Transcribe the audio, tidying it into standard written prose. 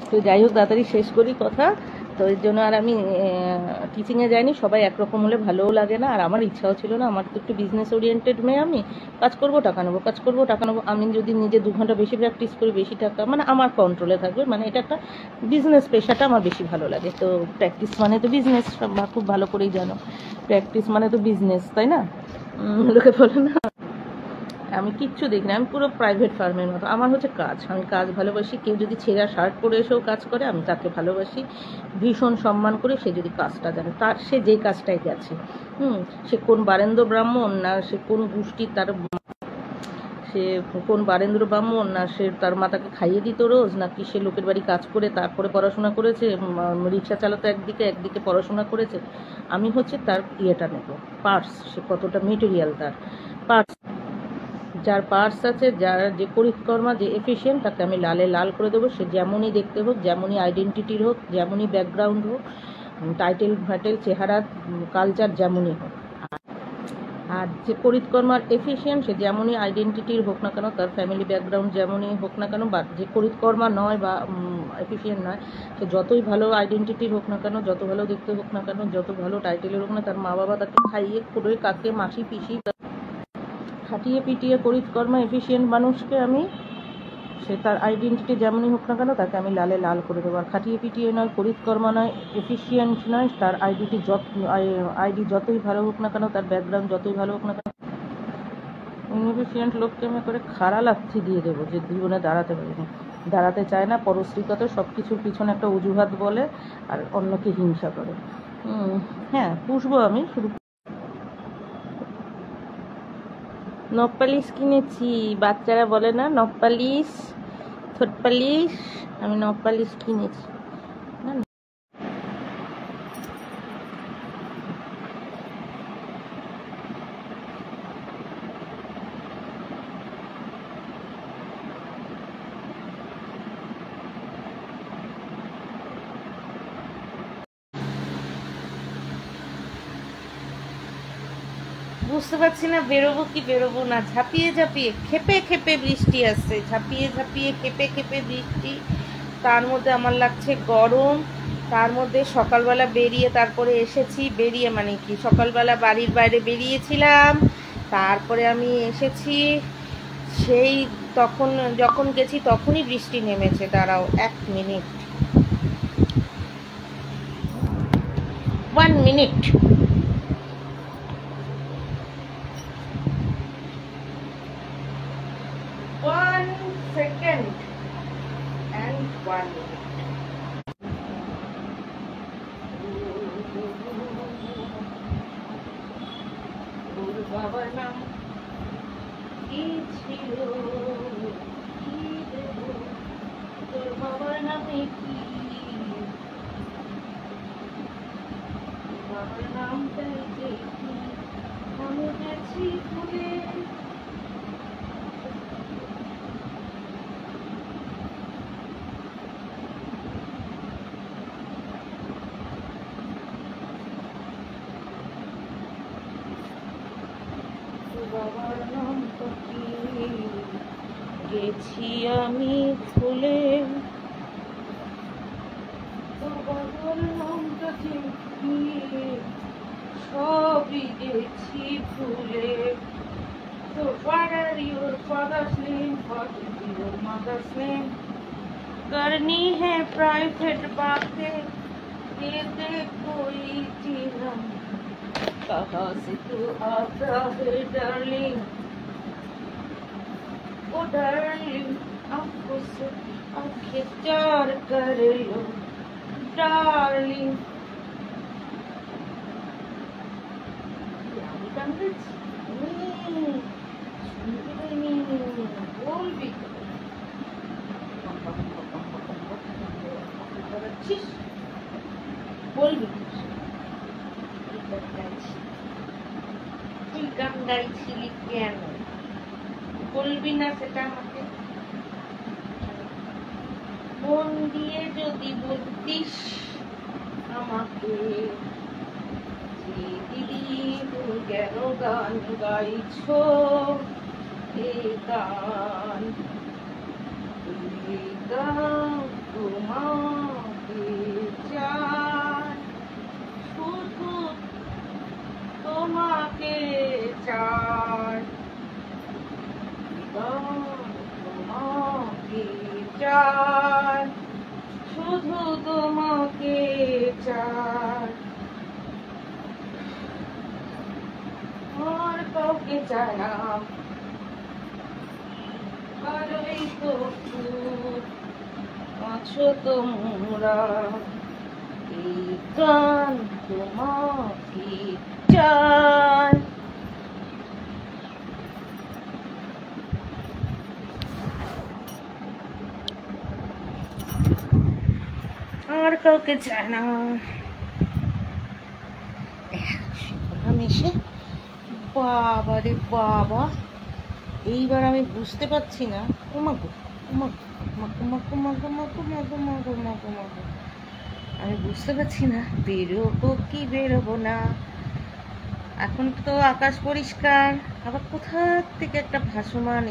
তো যাই হোক, তাড়াতাড়ি শেষ করি কথা। তো এর জন্য আর আমি টিচিংয়ে যাইনি। সবাই একরকম হলে ভালোও লাগে না, আর আমার ইচ্ছাও ছিল না। আমার তো একটু বিজনেস ওরিয়েন্টেড মেয়ে, আমি কাজ করবো টাকা নেবো, কাজ করবো টাকা নেবো। আমি যদি নিজে 2 ঘন্টা বেশি প্র্যাকটিস করি, বেশি টাকা মানে আমার কন্ট্রোলে থাকবে, মানে এটা একটা বিজনেস, পেশাটা আমার বেশি ভালো লাগে। তো প্র্যাকটিস মানে তো বিজনেস, সব খুব ভালো করেই জানো, প্র্যাকটিস মানে তো বিজনেস, তাই না? লোকে বলে না, আমি কিচ্ছু দেখি না, আমি পুরো প্রাইভেট ফার্মের মতো। আমার হচ্ছে কাজ, আমি কাজ ভালোবাসি। কেউ যদি ছেঁড়া শার্ট পরে এসেও কাজ করে, আমি তাকে ভালোবাসি, ভীষণ সম্মান করে। সে যদি কাজটা জানে, তার সে যেই কাজটাই গেছে, সে কোন বারেন্দ্র ব্রাহ্মণ না, সে কোন গোষ্ঠী, সে কোন বারেন্দ্র ব্রাহ্মণ না, সে তার মাতাকে খাইয়ে দিত রোজ, নাকি সে লোকের বাড়ি কাজ করে তারপরে পড়াশোনা করেছে, রিক্সা চালাতো একদিকে, একদিকে পড়াশোনা করেছে। আমি হচ্ছে তার ইয়েটা নেব, পার্টস, সে কতটা মেটেরিয়াল, তার পার্টস, যার পার্টস আছে, যার যে করিতকর্মা, যে এফিশিয়েন্ট, তাকে আমি লালে লাল করে দেবো। সে যেমনই দেখতে হোক, যেমনই আইডেন্টিটির হোক, যেমনই ব্যাকগ্রাউন্ড হোক, টাইটেল ফ্যাটেল, চেহারা, কালচার যেমনই হোক, আর যে করিতকর্মার এফিশিয়েন্ট, সে যেমনই আইডেন্টিটির হোক না কেন, তার ফ্যামিলি ব্যাকগ্রাউন্ড যেমনই হোক না কেন, বা যে করিতকর্মা নয় বা এফিশিয়েন্ট নয়, সে যতই ভালো আইডেন্টিটির হোক না কেন, যত ভালো দেখতে হোক না কেন, যত ভালো টাইটেলের হোক না, তার মা বাবা তাকে খাইয়ে খুঁড়ে কাকে মাসি পিসি খাটিয়ে পিটিয়ে করিতকর্মা এফিশিয়েন্ট মানুষকে আমি, সে তার আইডেন্টিটি যেমনই হোক না কেন, তাকে আমি লালে লাল করে দেবো। আর খাটিয়ে পিটিয়ে নয়, করিতকর্মা নয়, এফিশিয়েন্ট নয়, তার আইডি যতই ভালো হোক না কেন, তার ব্যাকগ্রাউন্ড যতই ভালো হোক না কেন, ইনএফিশিয়েন্ট লোককে আমি করে খাড়া লাথি দিয়ে দেবো, যে জীবনে দাঁড়াতে পারিনি, দাঁড়াতে চায় না, পরশ্রীগত সব কিছুর পিছনে একটা অজুহাত বলে, আর অন্যকে হিংসা করে। হ্যাঁ, পুষবো আমি, শুধু নখপালিশ কিনেছি। বাচ্চারা বলে না নখপালিশ, ঠোঁট পালিশ, আমি নখপালিশ কিনেছি। বুঝতে পারছি না বেরোবো কি বেরোবো না, ঝাঁপিয়ে ঝাঁপিয়ে খেপে খেপে বৃষ্টি আসছে, ঝাঁপিয়ে ঝাঁপিয়ে খেপে খেপে বৃষ্টি, তার মধ্যে আমার লাগছে গরম, তার মধ্যে সকালবেলা বেরিয়ে তারপরে এসেছি, বেরিয়ে মানে কি সকালবেলা বাড়ির বাইরে বেরিয়েছিলাম, তারপরে আমি এসেছি, সেই তখন যখন গেছি তখনই বৃষ্টি নেমেছে। দাঁড়াও 1 minute, 1 minute, 1 second and 1 minute. বাবার নাম কি ছিল, কি দেব তোর বাবার নামে, কি বাবার নামটাই যে কি আমি গেছি ভুলে। বাবার নামটা কি গেছি আমি ভুলে, বাবার নামটা কি সবই গেছি ভুলে। So what are your father's name? What is your mother's name? करनी है प्राइवेट बातें, ये दे कोई जीना, कहाँ से तू आता है डार्लिंग, ओ डार्लिंग आंखों से आंखें चार कर लो डार्लिंग। বলবি বলবি তুই গান গাইছিলি কেন, বলবি না সেটা আমাকে? মন দিয়ে যদি বলতিস আমাকে, দিদি তুমি কেন গান গাইছো, এই গান তোমার চাই, শুধু তোমাকে চাই, আর কাউকে চাই না। আরই তো আছো তোমরা, এই গান তোমাকে চাই। আর কাউকে চায় না। আমি এসে বাবা রে বাবা, এইবার আমি বুঝতে পারছি না। আমি বুঝতে পারছি না বেরোবো কি বেরোবো না। এখন তো আকাশ পরিষ্কার, আবার কোথা থেকে একটা ভাসমান